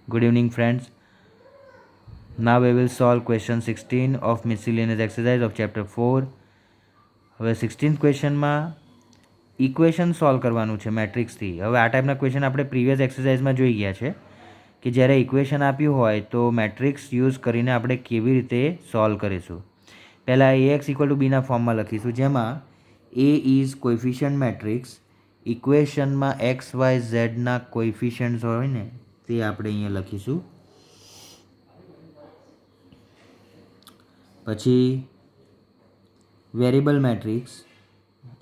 Good evening, friends. Now we will solve question 16 of miscellaneous exercise of chapter 4. હવે 16th ક્વેશ્ચનમાં equation solve કરવાનું છે મેટ્રિક્સથી. હવે આ ટાઈપના ક્વેશ્ચન આપણે પ્રીવિયસ એક્સરસાઇઝમાં જોઈ ગયા છે કે જ્યારે ઇક્વેશન આપ્યું હોય તો મેટ્રિક્સ યુઝ કરીને આપણે કેવી રીતે સોલ્વ કરીશું. પહેલાં AX ઇક્વલ ટુ બીના ફોર્મમાં લખીશું, જેમાં A ઇઝ કોએફિશિયન્ટ મેટ્રિક્સ. ઇક્વેશનમાં એક્સ વાય ઝેડના કોએફિશિયન્ટ્સ હોય ને તે આપણે અહીંયા લખીશું. પછી વેરિયેબલ મેટ્રિક્સ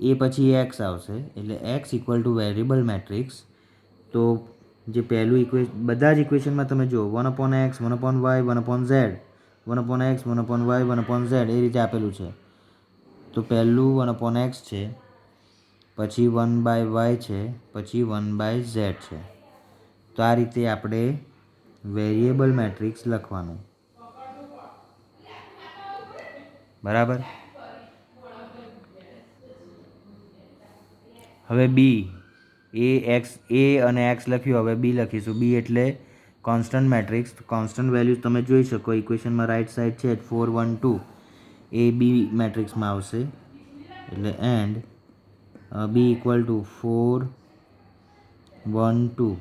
એ પછી એક્સ આવશે, એટલે X equal two variable matrix. તો જે પહેલું બધા જ ઇક્વેશનમાં તમે જુઓ 1/x 1/y 1/z 1/x 1/y 1/z એ રીતે આપેલું છે. તો પહેલું 1/x છે, પછી 1/y છે, પછી 1/z છે. તો આ રીતે આપણે વેરિયેબલ મેટ્રિક્સ લખવાનું. બરાબર. હવે બી એ અને એક્સ લખ્યું, હવે બી લખીશું. બી એટલે કોન્સ્ટન્ટ મેટ્રિક્સ. કોન્સ્ટન્ટ વેલ્યુ તમે જોઈ શકો ઇક્વેશનમાં રાઇટ સાઈડ છે 4 1 2 એ બી મેટ્રિક્સમાં આવશે. એટલે એન્ડ બી ઇક્વલ ટુ 4 1 2.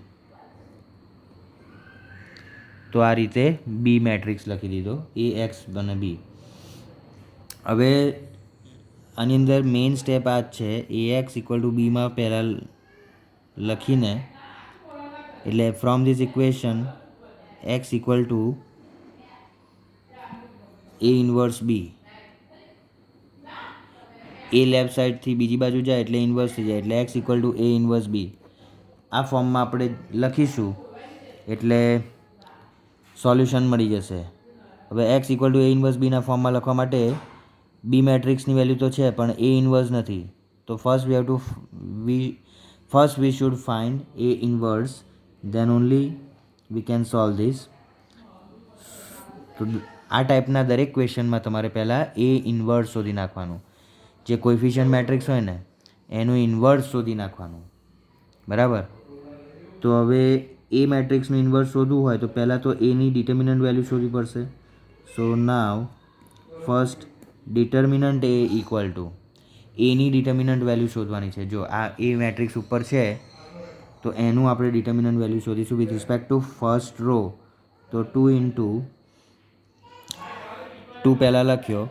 તો આ રીતે બી મેટ્રિક્સ લખી દીધો, એ એક્સ અને બી. હવે આની અંદર મેઇન સ્ટેપ આ જ છે, એ એક્સ ઇક્વલ ટુ બીમાં પહેલાં લખીને, એટલે from this equation X equal to A inverse B. A left સાઈડથી બીજી બાજુ જાય એટલે ઇન્વર્સ થઈ જાય, એટલે X equal to A inverse B. આ ફોર્મમાં આપણે લખીશું એટલે સોલ્યુશન મળી જશે. હવે X equal to A inverse બીના ફોર્મમાં લખવા માટે બી મેટ્રિક્સની વેલ્યુ તો છે પણ એ ઇન્વર્સ નથી. તો first we should find A inverse, than only we can solve this. તો આ ટાઈપના દરેક ક્વેશ્ચનમાં તમારે પહેલાં એ ઇન્વર્સ શોધી નાખવાનું. જે કોએફિશિયન્ટ મેટ્રિક્સ હોય ને એનું ઇન્વર્સ શોધી નાખવાનું. બરાબર. તો હવે એ મેટ્રિક્સનું ઇન્વર્સ શોધવું હોય તો પહેલાં તો એની ડિટર્મિનન્ટ વેલ્યુ શોધવી પડશે. So now first determinant A equal to એની ડિટર્મિનન્ટ વેલ્યુ શોધવાની છે. જો આ એ મેટ્રિક્સ ઉપર છે તો એનું આપણે ડિટર્મિનન્ટ વેલ્યુ શોધીશું with respect to first row. તો 2 × 2 પહેલાં લખ્યો.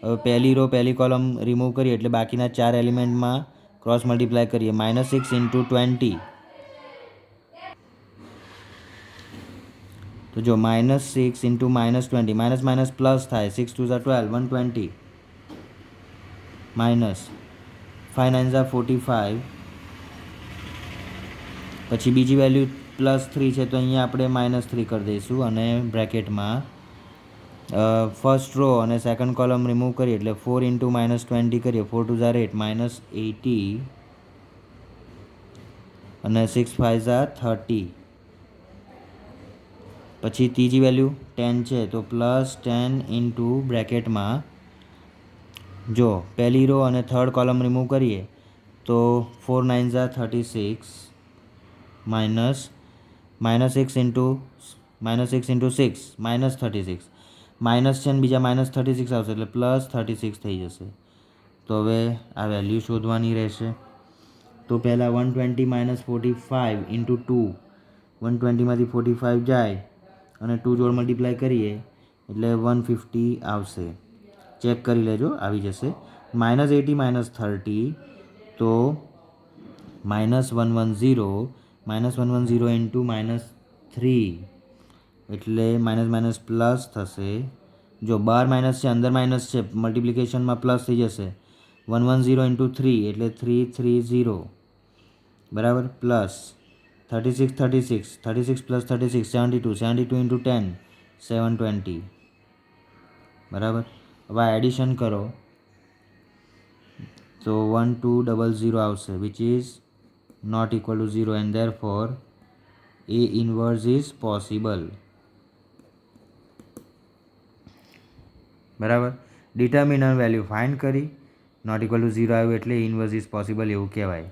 હવે પહેલી રો પહેલી કોલમ રિમૂવ કરીએ એટલે બાકીના 4 એલિમેન્ટમાં ક્રોસ મલ્ટીપ્લાય કરીએ. -6 × 20. તો જો -6 × -20, માઇનસ માઇનસ પ્લસ થાય. 6 2 12 120 માઇનસ 5 9 45. પછી બીજી વેલ્યુ +3 છે તો અહીંયા આપણે -3 કરી દઈશું અને બ્રેકેટમાં ફર્સ્ટ રો અને સેકન્ડ કોલમ રિમૂવ કરીએ એટલે 4 × -20 કરીએ. 4 2 8 -80 અને 6 5 30. પછી ત્રીજી વેલ્યુ 10 છે તો +10 × બ્રેકેટમાં જો પહેલી રો અને થર્ડ કોલમ રિમૂવ કરીએ તો 4 9 36 માઇનસ -6 × -6 -36. માઇનસ છે ને બીજા -36 આવશે એટલે +36 થઈ જશે. તો હવે આ વેલ્યુ શોધવાની રહેશે. તો પહેલાં 120 - 45 × 2. 120માંથી 45 જાય અને 2 જોડ મલ્ટીપ્લાય કરીએ એટલે 150 આવશે. ચેક કરી લેજો, આવી જશે. -80 - 30 તો -110 × -3 એટલે માઇનસ પ્લસ થશે. જો બહાર માઇનસ છે અંદર માઇનસ છે, મલ્ટિપ્લિકેશનમાં પ્લસ થઈ જશે. 110 × 3 એટલે 330. બરાબર. પ્લસ 36 36 36 + 36 72 72 × 10 720. બરાબર. હવે એડિશન કરો તો 1200 આવશે, which is not equal to 0 and therefore A inverse is possible. બરાબર. ડિટર્મિનન્ટ વેલ્યુ ફાઇન્ડ કરી, નોટ ઇક્વલ ટુ 0 આવ્યું એટલે ઇન્વર્સ ઇઝ પોસિબલ એવું કહેવાય.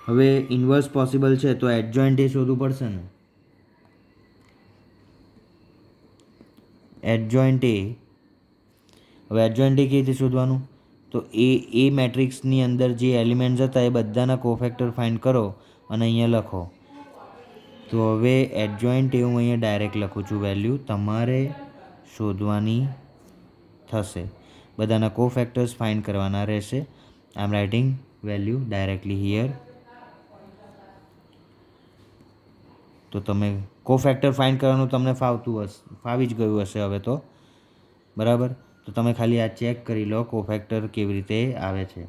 હવે ઇન્વર્સ પોસિબલ છે તો એડજોઇન્ટ એ શોધવું પડશે ને. એડજોઇન્ટ એ, હવે એડજોઇન્ટ એ કેવી રીતે શોધવાનું? તો એ મેટ્રિક્સની અંદર જે એલિમેન્ટ્સ હતા એ બધાના કોફેક્ટર ફાઇન્ડ કરો અને અહીંયા લખો. તો હવે એડજોઇન્ટ એ હું અહીંયા ડાયરેક્ટ લખું છું, વેલ્યુ તમારે શોધવાની થશે. બધાના કોફેક્ટર્સ ફાઇન્ડ કરવાના રહેશે. I am writing value directly here. તો તમે કોફેક્ટર ફાઇન્ડ કરવાનું તમને ફાવી જ ગયું હશે હવે તો, બરાબર. તો તમે ખાલી આ ચેક કરી લો કોફેક્ટર કેવી રીતે આવે છે.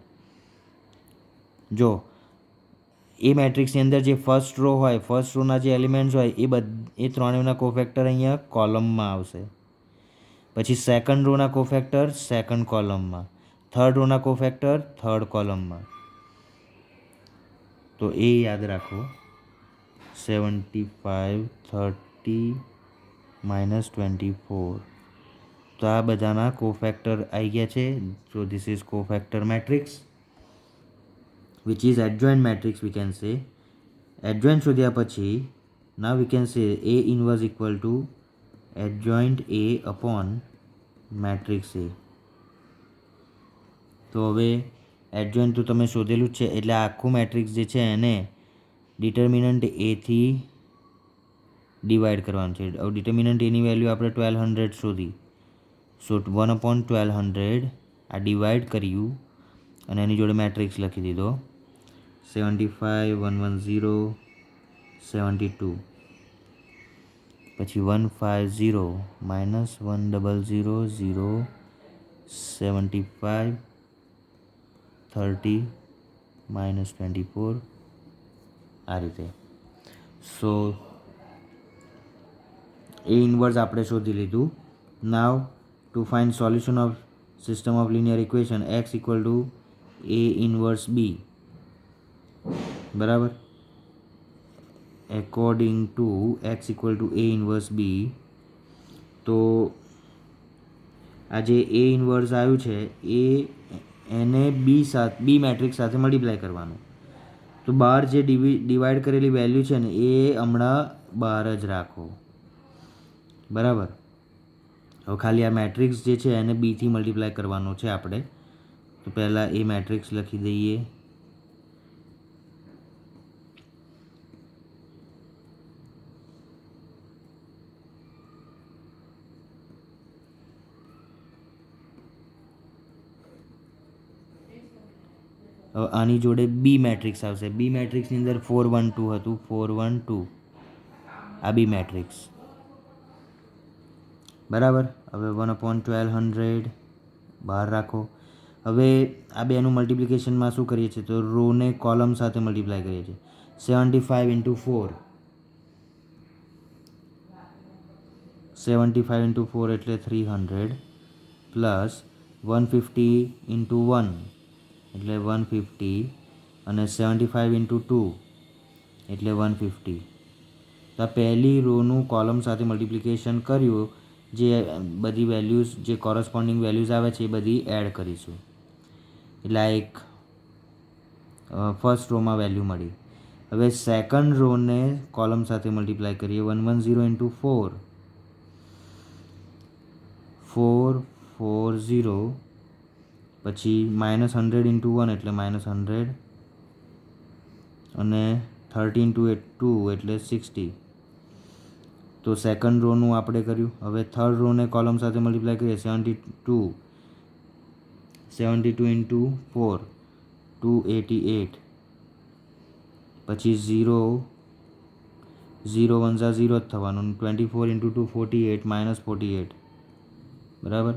જો એ મેટ્રિક્સની અંદર જે ફર્સ્ટ રો હોય, ફર્સ્ટ રોના જે એલિમેન્ટ્સ હોય એ ત્રણેયના કોફેક્ટર અહીંયા કોલમમાં આવશે. પછી સેકન્ડ રોના કોફેક્ટર સેકન્ડ કોલમમાં, થર્ડ રોના કોફેક્ટર થર્ડ કોલમમાં. તો એ યાદ રાખો. 75 30 -24. તો આ બધાના કોફેક્ટર આવી ગયા છે. So this is cofactor matrix which is adjoint matrix we can say. Adjoint શોધ્યા પછી now we can say A inverse equal to adjoint A upon matrix A. તો હવે એડજોઇન્ટ તો તમે શોધેલું જ છે એટલે આખું મેટ્રિક્સ જે છે એને ડિટર્મિનન્ટ એથી ડિવાઈડ કરવાનું છે. હવે ડિટર્મિનન્ટ એની વેલ્યુ આપણે 1200 શોધી. સો 1/1200 આ ડિવાઈડ કર્યું અને એની જોડે મેટ્રિક્સ લખી દીધો 75 110 72. પછી 150 -100 0 75 30 -24 આ રીતે. સો એ ઇન્વર્સ આપણે શોધી લીધું. Now to find solution of system of linear equation x equal to A inverse B, બરાબર. According to x equal to A inverse B. તો આ જે A ઇન્વર્સ આવ્યું છે એને બી મેટ્રિક્સ સાથે મલ્ટીપ્લાય કરવાનું. તો બહાર જે ડિવાઈડ કરેલી વેલ્યુ છે ને એ હમણાં બહાર જ રાખો, બરાબર. હવે ખાલી આ મેટ્રિક્સ જે છે એને બીથી મલ્ટીપ્લાય કરવાનો છે આપણે. તો પહેલાં એ મેટ્રિક્સ લખી દઈએ. હવે આની જોડે બી મેટ્રિક્સ આવશે. બી મેટ્રિક્સની અંદર 4 1 2 હતું, 4 1 2 આ બી મેટ્રિક્સ, બરાબર. હવે 1/1200 બહાર રાખો. હવે આ બેનું મલ્ટિપ્લિકેશનમાં શું કરીએ છીએ તો રોને કોલમ સાથે મલ્ટીપ્લાય કરીએ છીએ. 75 × 4 75 × 4 એટલે 300 પ્લસ 150 × 1 એટલે 150 અને 75 × 2 એટલે 150. તો આ પહેલી રોનું કોલમ સાથે મલ્ટિપ્લિકેશન કર્યું, જે બધી વેલ્યુઝ જે કોરસ્પોન્ડિંગ વેલ્યુઝ આવે છે એ બધી એડ કરીશું એટલે આ એક ફર્સ્ટ રોમાં વેલ્યુ મળી. હવે સેકન્ડ રોને કોલમ સાથે મલ્ટીપ્લાય કરીએ. 110 × 4 440 પછી -100 × 1 એટલે -100 અને 30 × 2 એટલે 60. તો સેકન્ડ રોનું આપણે કર્યું. હવે થર્ડ રોને કોલમ સાથે મલ્ટીપ્લાય કરીએ. 72 × 4 288 પછી 0 0 1 0 જ થવાનું. 24 × 2 48 -48, બરાબર.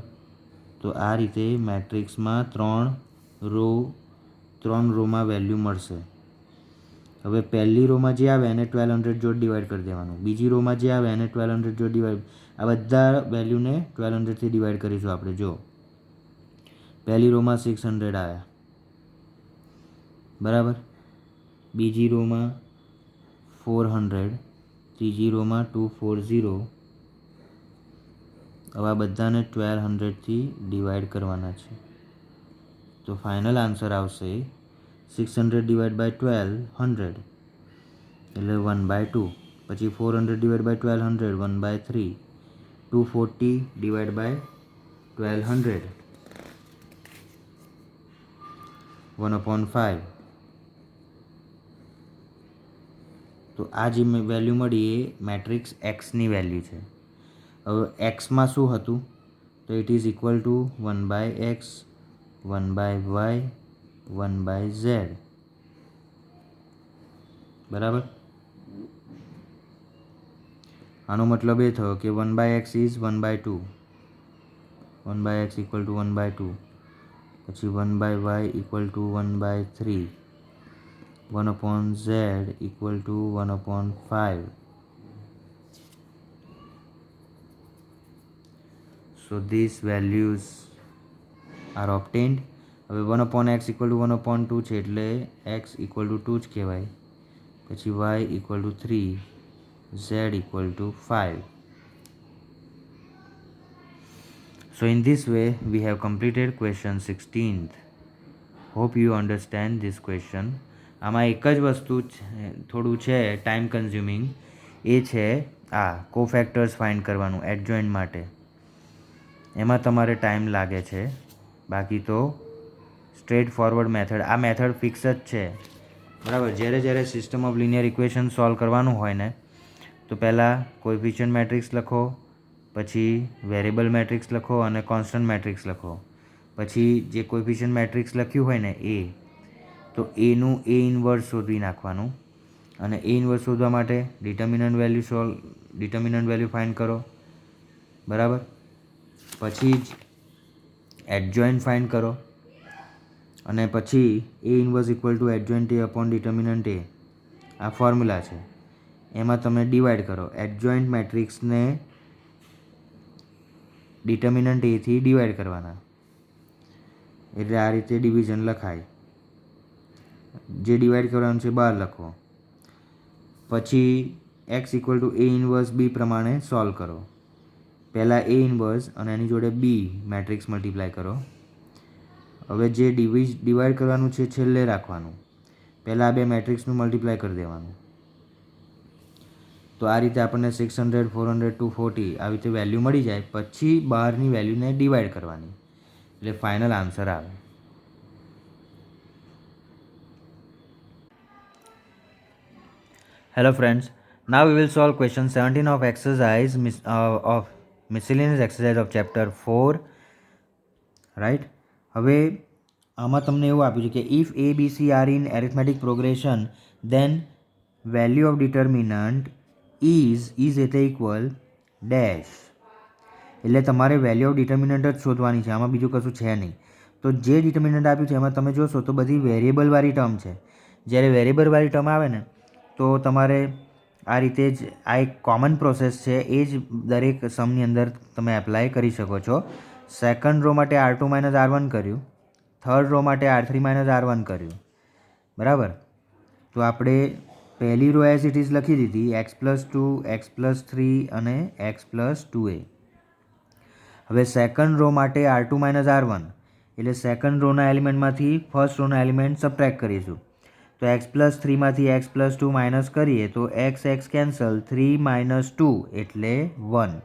તો આ રીતે મેટ્રિક્સમાં ત્રણ રોમાં વેલ્યુ મળશે. હવે પહેલી રોમાં જે આવે એને 1200 જોડ ડિવાઈડ કરી દેવાનું. બીજી રોમાં જે આવે એને 1200 જોડ ડિવાઈડ, આ બધા વેલ્યુને 1200થી ડિવાઈડ કરીશું આપણે. જો પહેલી રોમાં 600 આવ્યા, બરાબર. બીજી રોમાં 400, ત્રીજી રોમાં 240. હવે આ બધાને 1200થી ડિવાઈડ કરવાના છે. તો ફાઇનલ આન્સર આવશે 600 ડિવાઈડ બાય 1200 એટલે 1/2. પછી 400 ડિવાઈડ બાય 1200 1/3. 240 divide by 1200 1/5. તો આ જે વેલ્યુ મળી એ મેટ્રિક્સ એક્સની વેલ્યુ છે. હવે એક્સમાં શું હતું? તો it is equal to 1/x 1/y 1/z. બરાબર. આનો મતલબ એ થયો કે 1/x is 1/2. 1/x equal to 1/2. પછી 1/y equal to 1/3. 1/z equal to 1/5. So these values are obtained. હવે 1/x ઇક્વલ ટુ 1/2 છે એટલે x ઇક્વલ ટુ 2 જ કહેવાય. પછી y equal to 3, z equal to 5. So in this way we have completed question 16th. Hope you understand this question. આમાં એક જ વસ્તુ થોડું છે ટાઈમ કન્ઝ્યુમિંગ, એ છે આ કોફેક્ટર્સ ફાઇન્ડ કરવાનું એડજોઇન્ટ માટે. એમાં તમારે ટાઈમ લાગે છે, બાકી તો સ્ટ્રેટ ફોરવર્ડ મેથડ. આ મેથડ ફિક્સ જ છે, બરાબર. જ્યારે system of linear equation solve કરવાનું હોય ને, તો પહેલાં કોએફિશિયન્ટ મેટ્રિક્સ લખો, પછી વેરિયેબલ મેટ્રિક્સ લખો અને કોન્સ્ટન્ટ મેટ્રિક્સ લખો. પછી જે કોએફિશિયન્ટ મેટ્રિક્સ લખ્યું હોય ને એ, તો એનું એ ઇન્વર્સ શોધી નાખવાનું. અને એ ઇન્વર્સ શોધવા માટે ડિટર્મિનન્ટ વેલ્યુ ફાઇન્ડ કરો, બરાબર. પછી જ એડજોઇન્ટ ફાઇન્ડ કરો, અને પછી A inverse equal to adjoint A upon determinant A. આ ફોર્મ્યુલા છે. એમાં તમે ડિવાઈડ કરો એડજોઇન્ટ મેટ્રિક્સને ડિટર્મિનન્ટ એથી ડિવાઈડ કરવાના. એટલે આ રીતે ડિવિઝન લખાય. જે ડિવાઈડ કરવાનું છે બહાર લખો. પછી X equal to A inverse B પ્રમાણે સોલ્વ કરો. પહેલાં એ ઇન્વર્સ અને એની જોડે બી મેટ્રિક્સ મલ્ટીપ્લાય કરો. હવે જે ડિવાઈડ કરવાનું છે છેલ્લે રાખવાનું. પહેલાં આ બે મેટ્રિક્સનું મલ્ટીપ્લાય કરી દેવાનું. તો આ રીતે આપણને 600 400 240 આવી રીતે વેલ્યુ મળી જાય. પછી બહારની વેલ્યુને ડિવાઈડ કરવાની, એટલે ફાઇનલ આન્સર આવે. Hello friends, now we will solve question 17 of exercise of miscellaneous exercise of chapter 4, right. હવે આમાં તમને એવું આપ્યું છે કે if a b c are in arithmetic progression then value of determinant is એટલે ઇક્વલ ડેશ. એટલે તમારે વેલ્યુ ઓફ ડિટર્મિનન્ટ જ શોધવાની છે, આમાં બીજું કશું છે નહીં. તો જે ડિટર્મિનન્ટ આપ્યું છે એમાં તમે જોશો તો બધી વેરિયેબલવાળી ટર્મ છે. જ્યારે વેરિયેબલવાળી ટર્મ આવે ને તો તમારે આ રીતે જ આ એક કોમન પ્રોસેસ છે, એ જ દરેક સમની અંદર તમે એપ્લાય કરી શકો છો. સેકન્ડ રો માટે R2 - R1 કર્યું, થર્ડ રો માટે R3 - R1 કર્યું, બરાબર. તો આપણે પહેલી રો એઝ ઇટ ઇઝ લખી દીધી, x+2 x+3 અને x+2a. હવે સેકન્ડ રો માટે R2 - R1 એટલે સેકન્ડ રોના એલિમેન્ટમાંથી ફર્સ્ટ રોના એલિમેન્ટ સબટ્રેક્ટ કરીશું. તો x+3માંથી x+2 માઇનસ કરીએ તો x કેન્સલ, 3 - 2 એટલે 1.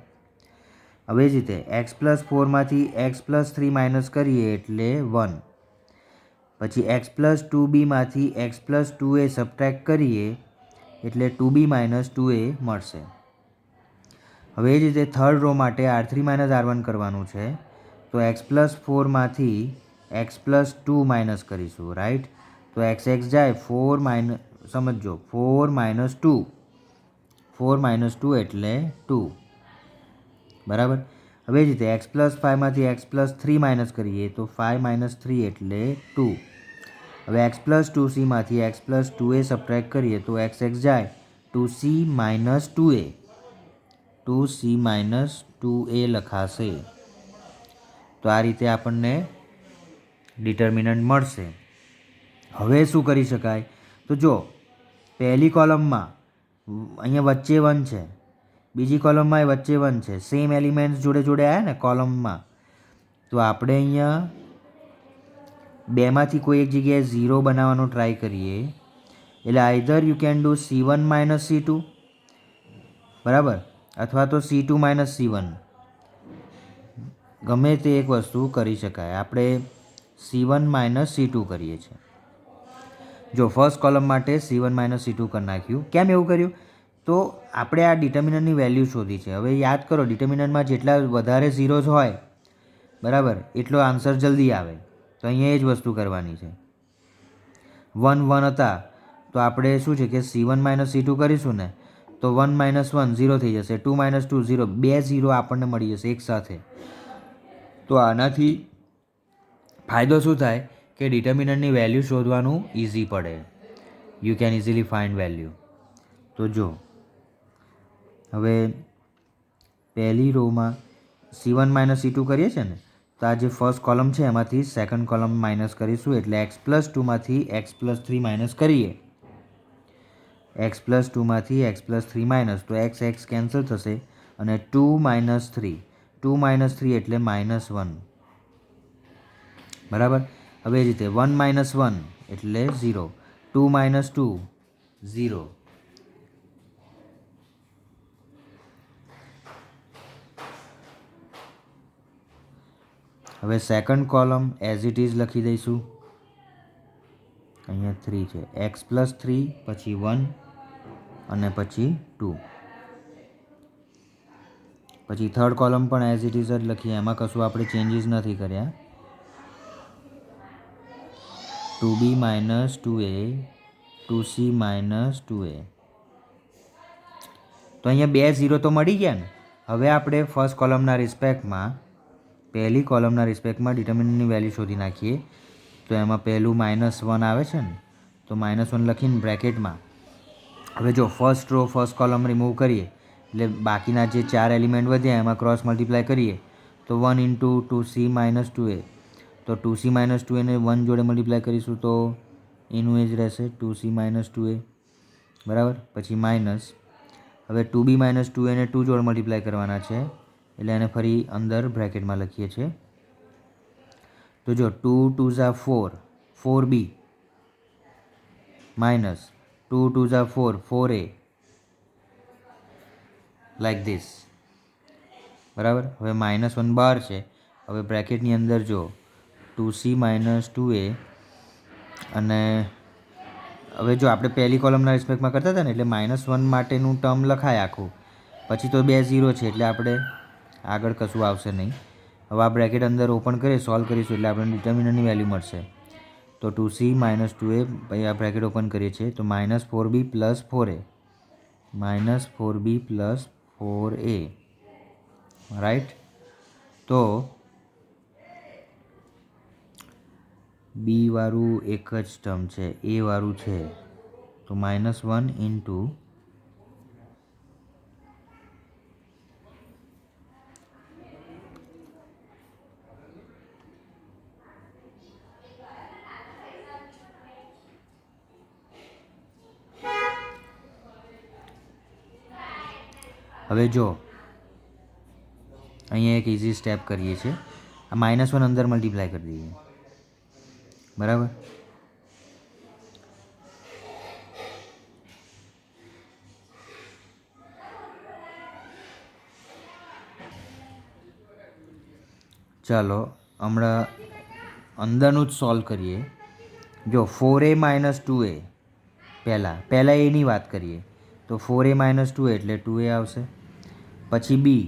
હવે જ રીતે x+4માંથી x+3 માઇનસ કરીએ એટલે 1. પછી x+2bમાંથી x+2a સબટ્રેક્ટ કરીએ એટલે 2b - 2a મળશે. હવે એ જ રીતે થર્ડ રો માટે R3 - R1 કરવાનું છે. તો x+4માંથી x+2 માઇનસ કરીશું, રાઈટ. તો x જાય 4 સમજો 4 - 2 એટલે 2, બરાબર. હવે જ રીતે x+5માંથી x+3 માઇનસ કરીએ તો 5 - 3 એટલે 2. હવે x+2cમાંથી x+2a સબટ્રેક્ટ કરીએ તો x જાય 2c - 2a. 2c - 2a લખાશે. તો આ રીતે આપણને ડિટર્મિનન્ટ મળશે. હવે શું કરી શકાય? તો જો પહેલી કોલમમાં અહીંયા વચ્ચે 1 છે, બીજી કોલમમાં વચ્ચે 1 છે, સેમ એલિમેન્ટ્સ જોડે જોડે આવ્યા ને કોલમમાં. તો આપણે અહીંયા બેમાંથી કોઈ એક જગ્યાએ 0 બનાવવાનો ટ્રાય કરીએ, એટલે either you can do C1 minus C2, બરાબર, અથવા તો C2 માઇનસ C1, ગમે તે એક વસ્તુ કરી શકાય. આપણે C1 માઇનસ C2 કરીએ છીએ. જો ફર્સ્ટ કોલમ માટે C1 માઇનસ C2 કરી નાખ્યું. કેમ એવું કર્યું? તો આપણે આ ડિટર્મિનન્ટની વેલ્યુ શોધી છે. હવે યાદ કરો, ડિટર્મિનન્ટમાં જેટલા વધારે ઝીરોઝ હોય, બરાબર, એટલો આન્સર જલ્દી આવે. તો અહીંયા એ જ વસ્તુ કરવાની છે. 1 1 હતા તો આપણે શું છે કે C1 માઇનસ C2 કરીશું ને, તો 1 માઇનસ 1 0 થઈ જશે, 2 માઇનસ 2 0, 2 0 આપણને મળી જશે એકસાથે. તો આનાથી ફાયદો શું થાય કે ડિટર્મિનન્ટની વેલ્યુ શોધવાનું ઇઝી પડે. You can easily find value. તો જો હવે પહેલી રોમાં C1 માઇનસ C2 કરીએ છીએ ને, તો આ જે ફર્સ્ટ કોલમ છે એમાંથી સેકન્ડ કોલમ માઇનસ કરીશું, એટલે x પ્લસ 2માંથી x પ્લસ 3 માઇનસ કરીએ. x પ્લસ 2માંથી x પ્લસ 3 માઇનસ, તો x કેન્સલ થશે અને 2 માઇનસ 3, 2 માઇનસ 3 એટલે માઇનસ 1, બરાબર. હવે એ રીતે 1 માઇનસ 1 એટલે 0, 2 માઇનસ 2 0. હવે second column as it is લખી દઈશું. અહીંયા 3 છે, x પ્લસ 3 પછી 1 અને પછી 2. પછી થર્ડ કોલમ પણ એઝ ઇટ ઇઝ જ લખીએ, એમાં કશું આપણે ચેન્જીસ નથી કર્યા. 2b minus 2a, 2c minus 2a. તો અહીંયા 2 0 તો મળી ગયા ને. હવે આપણે ફર્સ્ટ કોલમના રિસ્પેક્ટમાં, પહેલી કોલમના રિસ્પેક્ટમાં ડિટર્મિનન્ટની વેલ્યુ શોધી નાખીએ. તો એમાં પહેલું -1 આવે છે ને, તો -1 લખીને બ્રેકેટમાં. હવે જો first row first column remove કરીએ એટલે બાકીના જે 4 એલિમેન્ટ વધ્યા એમાં ક્રોસ મલ્ટીપ્લાય કરીએ તો 1 ઇન્ટુ 2c માઇનસ 2a. તો 2c માઇનસ 2a ને 1 જોડે મલ્ટીપ્લાય કરીશું તો એનું એ જ રહેશે, 2c માઇનસ 2a, બરાબર. પછી માઇનસ, હવે 2b માઇનસ 2a ને 2 જોડે મલ્ટીપ્લાય કરવાના છે, એટલે એને ફરી અંદર બ્રેકેટમાં લખીએ છીએ. તો જો 2 2 Jha 4, 4b minus 2 2 Jha 4, 4a, like this, બરાબર. હવે -1 બહાર છે. હવે બ્રેકેટની અંદર જો 2c માઇનસ 2a, અને હવે જો આપણે પહેલી કોલમના રિસ્પેક્ટમાં કરતા હતા ને એટલે -1 માટેનું ટર્મ લખાય આખું, પછી તો 2 0 છે એટલે આપણે આગળ કશું આવશે નહીં. હવે આ બ્રેકેટ અંદર ઓપન કરીએ, સોલ્વ કરીશું એટલે આપણને ડિટર્મિનન્ટની વેલ્યુ મળશે. તો 2c માઇનસ 2a, પછી આ બ્રેકેટ ઓપન કરીએ છીએ તો -4b plus 4a, -4b plus 4a, right. તો બી વાળું એક જ ટર્મ છે, એ વાળું છે, તો -1 ઇન્ટુ હવે જો અહીંયા એક ઇઝી સ્ટેપ કરીએ છીએ, આ -1 અંદર મલ્ટીપ્લાય કરી દઈએ, બરાબર. ચાલો હમણાં અંદરનું જ સોલ્વ કરીએ. જો 4a માઇનસ 2a, પહેલાં એની વાત કરીએ તો 4a માઇનસ 2a એટલે 2a આવશે. પછી બી,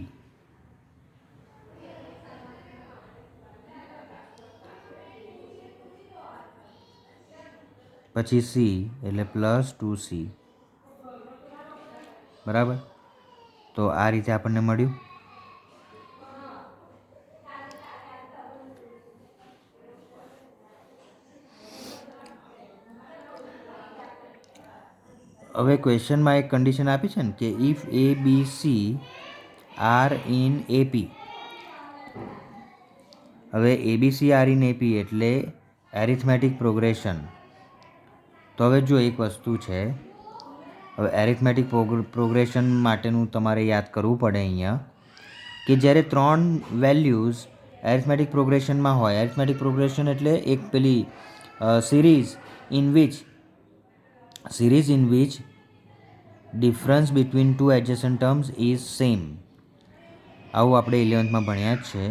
પછી સી એટલે પ્લસ 2c, બરાબર. તો આ રીતે આપણને મળ્યું. હવે ક્વેશ્ચનમાં એક કન્ડિશન આપી છે ને કે if A B C are in AP. હવે ABC આર ઇન એપી એટલે એરિથમેટિક પ્રોગ્રેશન. તો હવે જો એક વસ્તુ છે, હવે એરિથમેટિક પ્રોગ્રેશન માટેનું તમારે યાદ કરવું પડે અહીંયા કે જ્યારે 3 વેલ્યુઝ એરિથમેટિક પ્રોગ્રેશનમાં હોય. એરિથમેટિક પ્રોગ્રેશન એટલે એક પેલી series in which difference between two adjacent terms is same. આવું આપણે 11th ભણ્યા જ છે.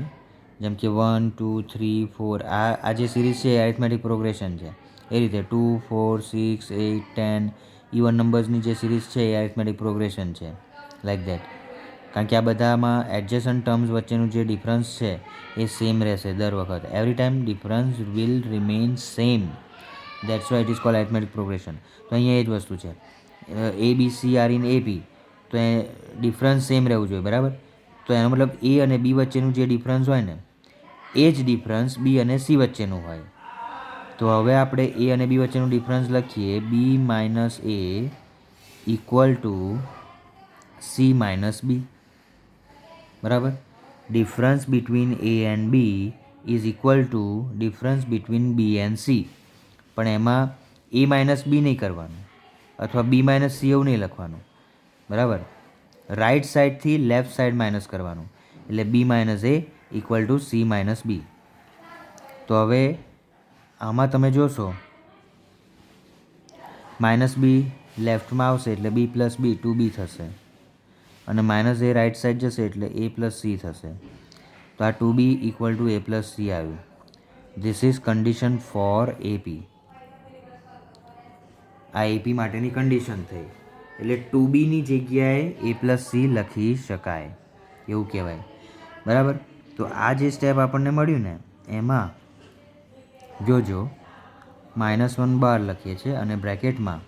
જેમ કે 1 2 3 4 આ જે સિરીઝ છે એ એરિથમેટિક પ્રોગ્રેશન છે. એ રીતે 2 4 6 8 10 ઇવન નંબર્સની જે સિરીઝ છે એ એરિથમેટિક પ્રોગ્રેશન છે. Like that. કારણ કે આ બધામાં એડજસન્ટ ટર્મ્સ વચ્ચેનું જે ડિફરન્સ છે એ સેમ રહેશે દર વખત. Every time difference will remain same. That's why it is called arithmetic progression. તો અહીંયા એ જ વસ્તુ છે. ABC આર ઇન AP, તો એ ડિફરન્સ સેમ રહેવું જોઈએ, બરાબર. તો એનો મતલબ A અને B વચ્ચેનું જે ડિફરન્સ હોય ને એ જ ડિફરન્સ B અને C વચ્ચેનું હોય. તો હવે આપણે A અને B વચ્ચેનું ડિફરન્સ લખીએ B minus A equal two C minus B, બરાબર. Difference between A and B is equal to difference between B and C. પણ એમાં A માઇનસ B નહીં કરવાનું અથવા B માઇનસ C એવું નહીં લખવાનું, બરાબર. રાઈટ સાઈડથી લેફ્ટ સાઈડ માઇનસ કરવાનું. એટલે B minus A equal two C minus B. તો હવે આમાં તમે જોશો માઇનસ B લેફ્ટમાં આવશે એટલે B પ્લસ B 2B થશે, અને માઇનસ A રાઈટ સાઈડ જશે એટલે A પ્લસ C થશે. તો આ 2B equal to A plus C આવ્યું. This is condition for AP. આ AP માટેની કન્ડિશન થઈ. એટલે 2Bની જગ્યાએ A પ્લસ C લખી શકાય એવું કહેવાય, બરાબર. તો આ જે સ્ટેપ આપણને મળ્યું ને એમાં જોજો -1 બહાર લખીએ છીએ અને બ્રેકેટમાં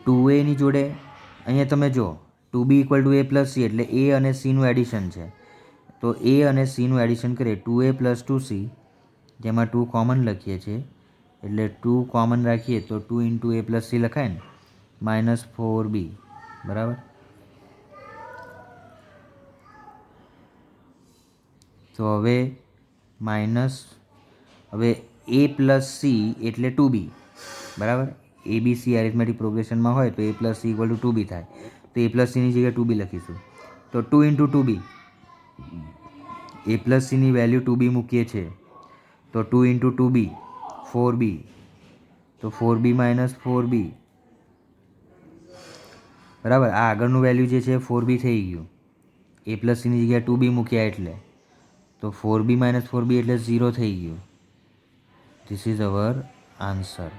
2Aની જોડે અહીંયા તમે જો 2B equal to A plus C એટલે A અને Cનું એડિશન છે. તો A અને Cનું એડિશન કરીએ 2A પ્લસ 2C, જેમાં 2 કોમન લખીએ છીએ એટલે 2 કોમન રાખીએ તો 2 ઇન્ટુ A પ્લસ C લખાય ને, -4B, બરાબર. તો હવે A પ્લસ C એટલે 2B, બરાબર. ABC એરિથમેટિક પ્રોગ્રેશનમાં હોય તો A plus C equal to 2B થાય. તો A પ્લસ Cની જગ્યાએ 2B લખીશું. તો 2 ઇન્ટુ 2B, A પ્લસ Cની વેલ્યુ 2B મૂકીએ છીએ તો 2 ઇન્ટુ 2B 4B, તો 4B માઇનસ 4B, બરાબર. આ આગળનું વેલ્યુ જે છે 4B થઈ ગયું. A પ્લસ Cની જગ્યાએ 2B મૂક્યા એટલે તો 4B માઇનસ 4B એટલે 0 થઈ ગયું. ધીસ ઇઝ અવર આન્સર,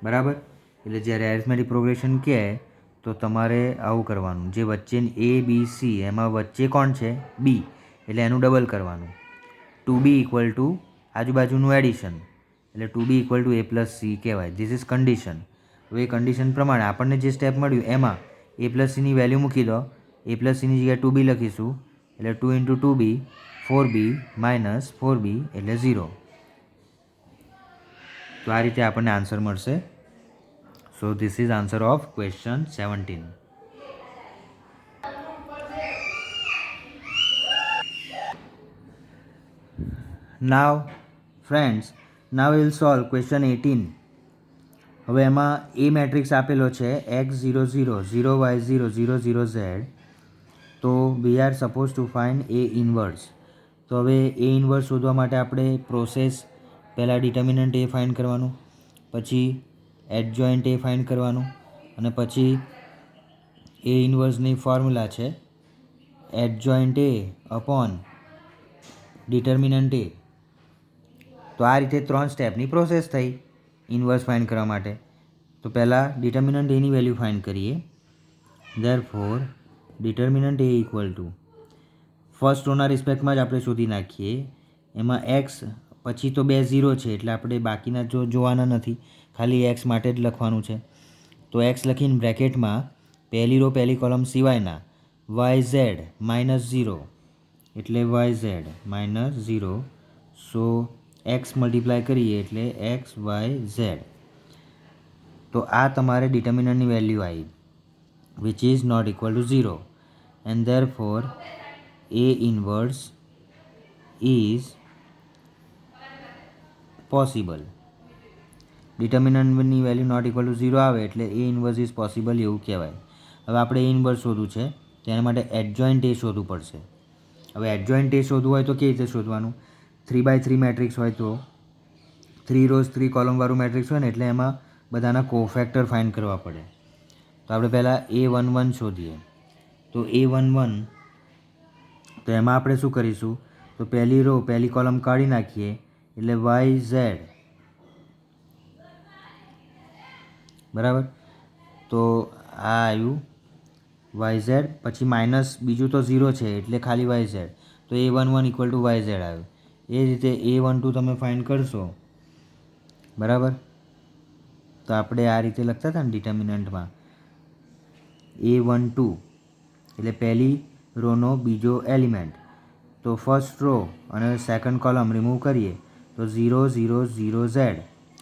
બરાબર. એટલે જ્યારે એરિથમેટિક પ્રોગ્રેશન કહે તો તમારે આવું કરવાનું. જે વચ્ચે ABC એમાં વચ્ચે કોણ છે B, એટલે એનું ડબલ કરવાનું. 2B ઇક્વલ ટુ આજુબાજુનું એડિશન એટલે 2B equal to A plus C કહેવાય. This is condition. હવે એ કન્ડિશન પ્રમાણે આપણને જે સ્ટેપ મળ્યું એમાં A પ્લસ Cની વેલ્યુ મૂકી દો. A પ્લસ Cની જગ્યાએ 2B લખીશું એટલે 2 into 2B 4B minus 4B એટલે 0. તો આ રીતે આપણને આન્સર મળશે. સો this is answer of question 17. Now friends, now will solve question 18. હવે એમાં A મેટ્રિક્સ આપેલો છે x0 0 0 y0 0 0 z. તો વી are suppose to find A inverse. તો હવે A ઇનવર્સ શોધવા માટે આપણે પ્રોસેસ પહેલાં ડિટર્મિનન્ટ A ફાઇન્ડ કરવાનું, પછી એડજોઇન્ટ A ફાઇન્ડ કરવાનું, અને પછી A ઇનવર્સની ફોર્મ્યુલા છે adjoint A upon determinant A. તો આ રીતે 3 સ્ટેપની પ્રોસેસ થઈ ઇનવર્સ ફાઇન્ડ કરવા માટે. તો પહેલાં ડિટર્મિનન્ટ Aની વેલ્યુ ફાઇન્ડ કરીએ. Therefore determinant A equal to first રોના રિસ્પેક્ટમાં જ આપણે શોધી નાખીએ. એમાં x પછી તો 2 0 છે એટલે આપણે બાકીના જોવાના નથી, ખાલી x માટે જ લખવાનું છે. તો x લખીને બ્રેકેટમાં પહેલી રો પહેલી કોલમ સિવાયના yz -0 એટલે yz -0. સો x મલ્ટીપ્લાય કરીએ એટલે x y z. તો આ તમારે ડિટર્મિનન્ટની વેલ્યુ આવી which is not equal to 0 and therefore A inverse is possible. ડિટર્મિનન્ટની વેલ્યુ નોટ ઇક્વલ ટુ 0 આવે એટલે A ઇનવર્સ ઇઝ પોસિબલ એવું કહેવાય. હવે આપણે A ઇનવર્સ શોધવું છે તો એના માટે એડજોઇન્ટ એ શોધવું પડશે. હવે એડજોઇન્ટ એ શોધવું હોય તો કેવી રીતે શોધવાનું? 3x3 મેટ્રિક્સ હોય તો 3 રોઝ 3 કોલમવાળું મેટ્રિક્સ હોય ને એટલે એમાં બધાના કોફેક્ટર ફાઇન્ડ કરવા પડે. તો આપણે પહેલાં A11 શોધીએ. તો A11 તો એમાં આપણે શું કરીશું? તો પહેલી રો પહેલી કોલમ કાઢી નાખીએ એટલે YZ, બરાબર. તો આ આવ્યું YZ, પછી માઇનસ બીજું તો 0 છે એટલે ખાલી YZ, તો A11 ઇક્વલ ટુ YZ આવ્યું. એ રીતે A12 તમે ફાઇન્ડ કરશો, બરાબર. તો આપણે આ રીતે લખતા હતા ને ડિટર્મિનન્ટમાં A12 એટલે પહેલી રોનો બીજો એલિમેન્ટ. તો ફર્સ્ટ રો અને સેકન્ડ કોલમ રિમૂવ કરીએ તો 0 0 0 Z,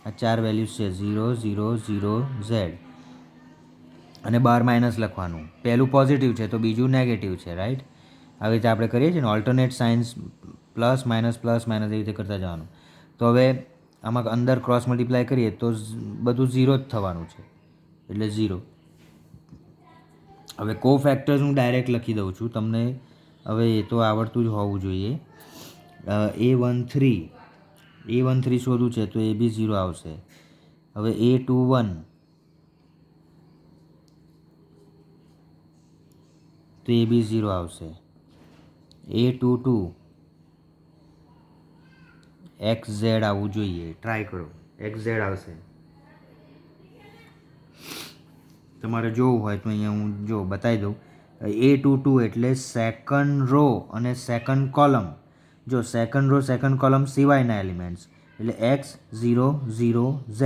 આ 4 વેલ્યુઝ છે 0 0 0 Z, અને બાર માઇનસ લખવાનું. પહેલું પોઝિટિવ છે તો બીજું નેગેટિવ છે, રાઈટ. આવી રીતે આપણે કરીએ છીએ ને alternate science, plus minus AV રીતે કરતા જવાનું. તો હવે આમાં અંદર ક્રોસ મલ્ટીપ્લાય કરીએ તો બધું 0 જ થવાનું છે એટલે 0. હવે કોફેક્ટર્સ હું ડાયરેક્ટ લખી દઉં છું તમને, હવે એ તો આવડતું જ હોવું જોઈએ. A13 શોધવું છે તો એ બી 0 આવશે. હવે A21 તો એ બી 0 આવશે. A22 XZ આવવું જોઈએ, ટ્રાય કરો, XZ આવશે. તમારે જોવું હોય તો અહીંયા હું બતાવી દઉં. A22 એટલે સેકન્ડ રો અને સેકન્ડ કોલમ. જો સેકન્ડ રો સેકન્ડ કોલમ સિવાયના એલિમેન્ટ્સ એટલે X 0 0 Z.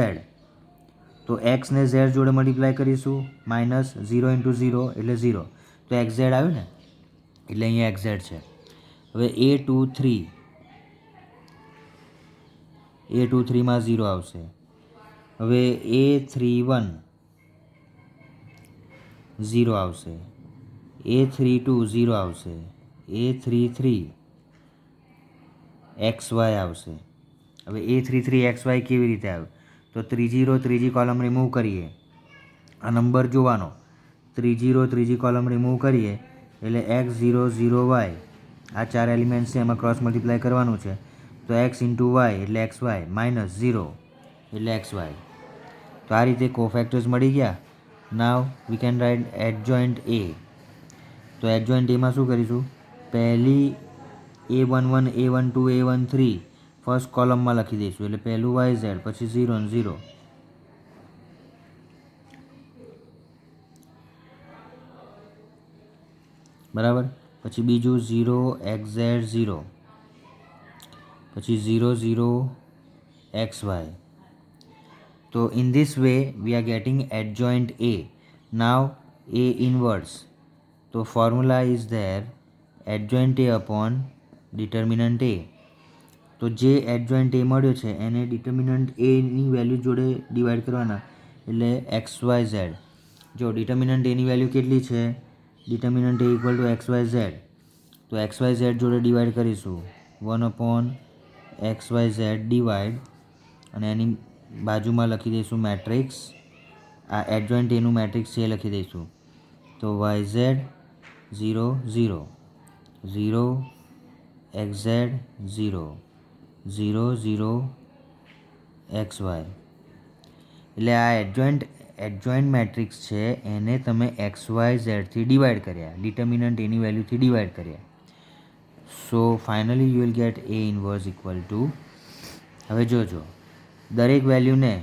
તો X ને Z જોડે મલ્ટીપ્લાય કરીશું, માઇનસ 0 ઇન્ટુ 0 એટલે 0, તો XZ આવ્યું ને, એટલે અહીંયા XZ છે. હવે A23માં 0 આવશે. હવે A31 0 આવશે. A32 0 આવશે. A33 XY આવશે. હવે A33 XY કેવી રીતે આવ્યું? તો ત્રીજી કોલમ રિમૂવ કરીએ, આ નંબર જોવાનો. ત્રીજી કોલમ રિમૂવ કરીએ એટલે X0 0Y, આ 4 એલિમેન્ટ્સ છે એમાં ક્રોસ મલ્ટીપ્લાય કરવાનું છે. તો X ઇન્ટુ Y એટલે XY, માઇનસ 0 એટલે XY. તો આ રીતે કોફેક્ટર્સ મળી ગયા. Now we can write adjoint A. તો એડજોઇન્ટ એમાં શું કરીશું? પહેલી A11 A12 A13 ફર્સ્ટ કોલમમાં લખી દઈશું એટલે પહેલું YZ, પછી 0 અને 0, બરાબર. પછી બીજું 0 XZ 0, પછી 0 0 XY. તો in this way we are getting adjoint A. Now A inverse. તો formula is there, adjoint A upon determinant A. તો જે એડજોઇન્ટ એ મળ્યો છે એને ડિટર્મિનન્ટ એની વેલ્યુ જોડે ડિવાઈડ કરવાના એટલે XYZ. જો ડિટર્મિનન્ટ એની વેલ્યુ કેટલી છે? Determinant A equal two XYZ. તો XYZ જોડે ડિવાઈડ કરીશું 1/XYZ ડિવાઈડ, અને એની બાજુમાં લખી દઈશું મેટ્રિક્સ. આ એડજોઇન્ટ એનું મેટ્રિક્સ છે એ લખી દઈશું. તો YZ 0 0 0 XZ 0 0 0 XY. એટલે આ એડજોઇન્ટ મેટ્રિક્સ છે એને તમે XYZથી ડિવાઈડ કર્યા, ડિટર્મિનન્ટ એની વેલ્યુથી ડિવાઈડ કર્યા. So finally you will get A inverse equal two, હવે જોજો દરેક વેલ્યુને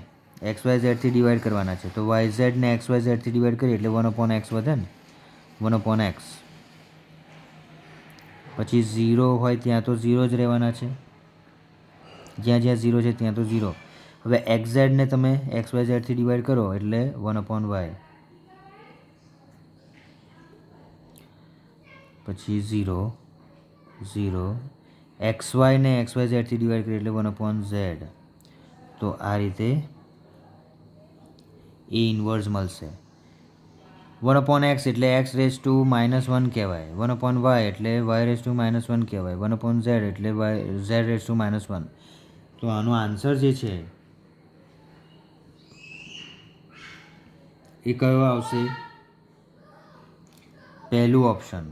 XYZથી ડિવાઈડ કરવાના છે. તો YZ ને XYZથી ડિવાઈડ કરીએ એટલે 1/X વધે ને, 1/X. પછી 0 હોય ત્યાં તો 0 જ રહેવાના છે, જ્યાં 0 છે ત્યાં તો 0. હવે XZ ને તમે XYZથી ડિવાઈડ કરો એટલે 1/Y, પછી 0 0. XY ને XYZથી ડિવાઈડ કરીએ એટલે 1/Z. તો આ રીતે A ઇન્વર્સ મળશે. 1/X એટલે X⁻1 કહેવાય, 1/Y એટલે Y⁻1 કહેવાય, 1/Z એટલે Z⁻1. તો આનો આન્સર જે છે એ કયો આવશે? પહેલું ઓપ્શન,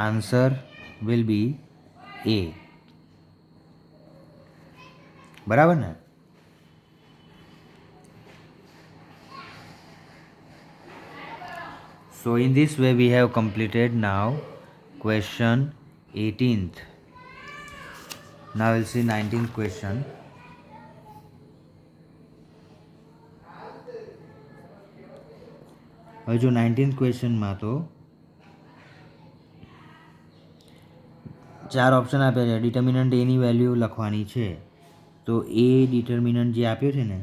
આન્સર વિલ બી એ. બરાબર ને? So in this way we have completed now question 18th. Now we'll see 19th question. હવે જો 19th ક્વેશ્ચનમાં તો 4 ઓપ્શન આપ્યા છે. ડિટર્મિનન્ટ એની વેલ્યુ લખવાની છે. તો એ ડિટર્મિનન્ટ જે આપ્યો છે ને,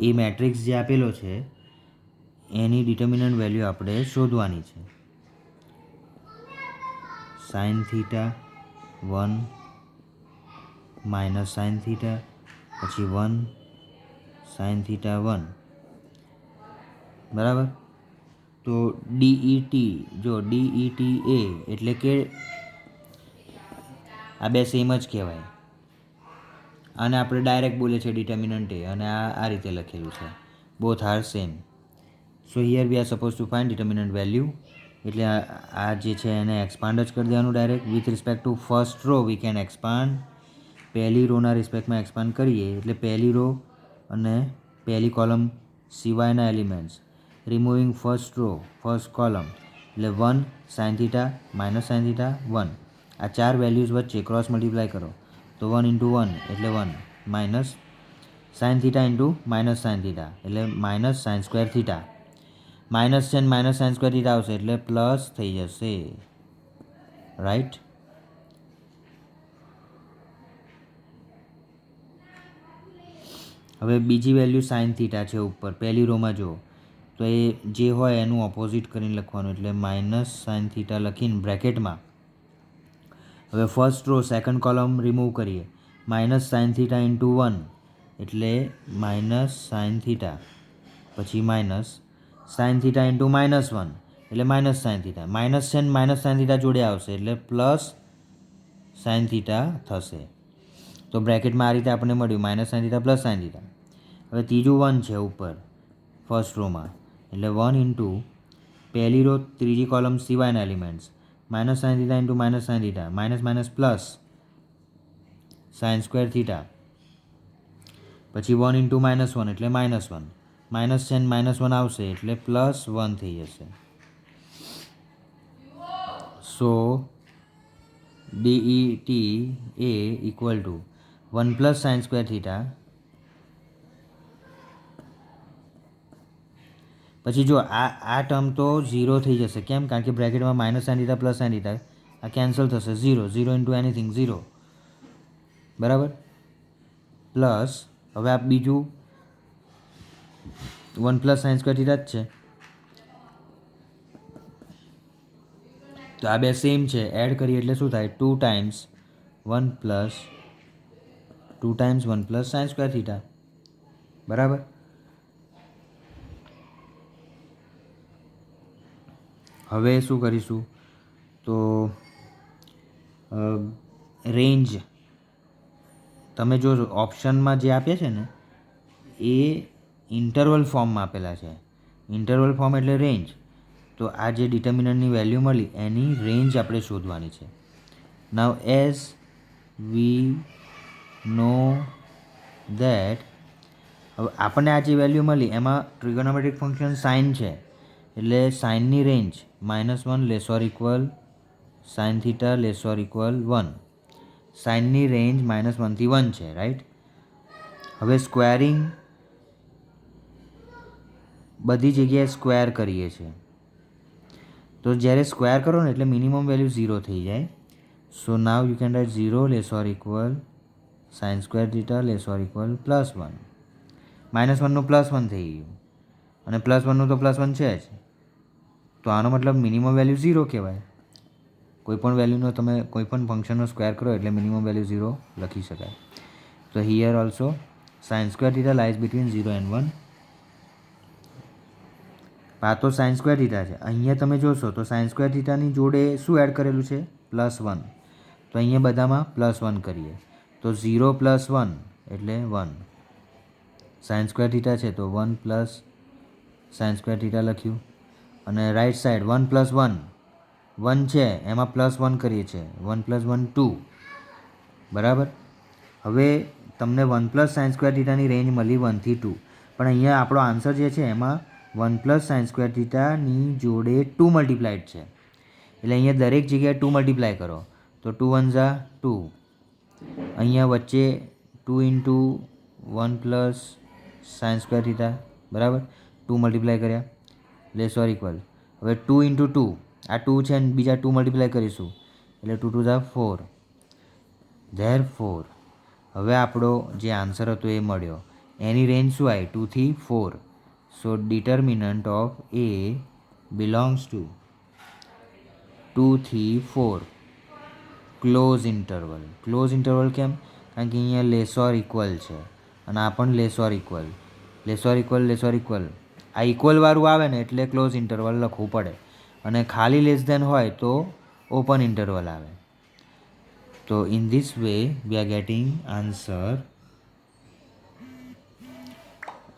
એ મેટ્રિક્સ જે આપેલો છે એની ડિટર્મિનન્ટ વેલ્યુ આપણે શોધવાની છે. Sign theta 1 minus sine theta, પછી 1 સાઇન થીટા 1. બરાબર? તો ડીઈટી, જો ડીઈટી એ એટલે કે આ બે સેમ જ કહેવાય. આને આપણે ડાયરેક્ટ બોલે છે ડિટર્મિનન્ટ એ, અને આ રીતે લખેલું છે. Both are same. So here we are suppose to find determinant value. એટલે આ જે છે એને એક્સપાન્ડ જ કરી દેવાનું direct. With respect to first row we can expand. પહેલી રોના રિસ્પેક્ટમાં એક્સપાન્ડ કરીએ એટલે પહેલી રો અને પહેલી કોલમ સિવાયના elements, removing first row first column, એટલે 1 sine theta minus sine theta 1. આ 4 વેલ્યુઝ વચ્ચે ક્રોસ મલ્ટીપ્લાય કરો તો 1 ઇન્ટુ 1 એટલે 1, minus sine theta into minus sine theta એટલે minus sine square theta. Minus છે ને માઇનસ સાઇન સ્ક્વેર થીટા આવશે એટલે પ્લસ થઈ જશે. રાઈટ? હવે બીજી વેલ્યુ સાઇન થીટા છે ઉપર પહેલી રોમાં જો, તો એ જે હોય એનું ઓપોઝિટ કરીને લખવાનું, એટલે માઇનસ સાઇન થીટા લખીને બ્રેકેટમાં. હવે first row second column remove કરીએ, માઇનસ સાઇન થીટા ઇન્ટુ 1 એટલે માઇનસ સાઇન થીટા, પછી minus sine theta into minus 1 એટલે માઇનસ સાઇન થીટા. માઇનસ છે ને માઇનસ સાઇન થીટા જોડે આવશે એટલે પ્લસ સાઇન થીટા થશે. તો બ્રેકેટમાં આ રીતે આપણને મળ્યું minus sine theta plus sine theta. હવે ત્રીજું 1 છે ઉપર ફર્સ્ટ રોમાં, એટલે 1 ઇન્ટુ પહેલી રો ત્રીજી કોલમ સિવાયના elements, minus sine theta into minus sine theta, minus minus plus sine square theta, પછી 1 ઇન્ટુ માઇનસ 1 એટલે માઇનસ 1, માઇનસ છે ને માઇનસ 1 આવશે એટલે પ્લસ 1 થઈ જશે. So det A equal to 1 plus sine square theta. પછી જો આ ટર્મ તો 0 થઈ જશે. કેમ? કારણ કે બ્રેકેટમાં minus sine theta plus sine theta, આ કેન્સલ થશે. 0 ઇન્ટુ એનીથિંગ 0. બરાબર? પ્લસ હવે આ બીજું 1 પ્લસ સાઇન સ્ક્વેર થીટા જ છે, તો આ બે સેમ છે. એડ કરીએ એટલે શું થાય? 2 times 1 plus sine square theta. બરાબર? હવે શું કરીશું? તો રેન્જ તમે જો ઓપ્શનમાં જે આપ્યા છે ને એ ઇન્ટરવલ ફોર્મમાં આપેલા છે. ઇન્ટરવલ ફોર્મ એટલે રેન્જ. તો આ જે ડિટર્મિનન્ટની વેલ્યુ મળી એની રેન્જ આપણે શોધવાની છે. નાવ એઝ વી નો ધેટ, હવે આપણને આ જે વેલ્યુ મળી એમાં ટ્રિગોનોમેટ્રિક ફંક્શન સાઇન છે, એટલે સાઇનની range -1 less or equal sine theta less or equal 1. સાઇનની રેન્જ -1 થી 1 છે. રાઈટ? હવે સ્ક્વેરિંગ બધી જગ્યાએ સ્ક્વેર કરીએ છીએ, તો જ્યારે સ્ક્વેર કરો ને એટલે મિનિમમ વેલ્યુ 0 થઈ જાય. So now you can write 0 less or equal sine square theta less or equal +1. -1નું +1 થઈ ગયું અને +1નું તો +1 છે જ, તો આનો મતલબ મિનિમમ વેલ્યુ 0 કહેવાય. કોઈપણ વેલ્યુનો તમે કોઈપણ ફંક્શનનો સ્ક્વેર કરો એટલે મિનિમમ વેલ્યુ 0 લખી શકાય. તો here also sign square theta lies between 0 and 1. આ તો સાઇન સ્ક્વેર થીટા છે. અહીંયા તમે જોશો તો સાઇન સ્ક્વેર થીટાની જોડે શું એડ કરેલું છે? +1. તો અહીંયા બધામાં +1 કરીએ તો 0 + 1 એટલે 1. સાઇન સ્ક્વેર થીટા છે તો 1 + સાઇન સ્ક્વેર થીટા લખ્યું અને રાઈટ સાઈડ 1 છે એમાં +1 કરીએ છીએ 1 + 1 2 બરાબર. હવે તમને 1 + સાઇન સ્ક્વેર થીટાની રેન્જ મળી 1 થી 2 પણ અહીંયા આપણો આન્સર જે છે એમાં 1 + સાઇન સ્ક્વેર થીટાની જોડે 2 મલ્ટીપ્લાઈડ છે એટલે અહીંયા દરેક જગ્યાએ 2 મલ્ટીપ્લાય કરો તો 2 × 1 = 2. અહીંયા વચ્ચે 2 × 1 + સાઇન સ્ક્વેર થીટા બરાબર 2 મલ્ટીપ્લાય કર્યા લેસ ઓર ઇક્વલ. હવે 2 × 2 આ 2 છે ને બીજા 2 મલ્ટીપ્લાય કરીશું એટલે 2 × 2 = 4. ધેરફોર હવે આપણો જે આન્સર હતો એ મળ્યો. એની રેન્જ શું આવી 2 થી 4. So determinant of A belongs to 2 થી 4 ક્લોઝ ઇન્ટરવલ. ક્લોઝ ઇન્ટરવલ કેમ? કારણ કે અહીંયા લેસ ઓર ઇક્વલ છે અને આ પણ less or equal. Less or equal આ ઇક્વલવાળું આવે ને એટલે ક્લોઝ ઇન્ટરવલ લખવું પડે અને ખાલી લેસ ધેન હોય તો ઓપન ઇન્ટરવલ આવે. તો in this way we are getting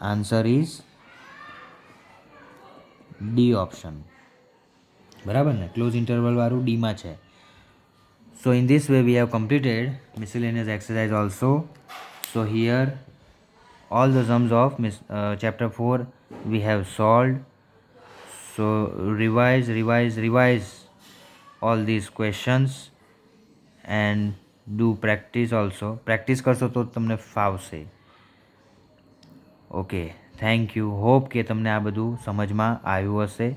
answer is D option. બરાબર ને ક્લોઝ ઇન્ટરવલ વાળું ડીમાં છે. So in this way we have completed miscellaneous exercise also. So here all the sums of chapter 4 we have solved. So revise all these questions and do practice also. Practice કરશો તો તમને ફાવશે. Okay thank you. Hope કે તમને આ બધું સમજમાં આવ્યું હશે.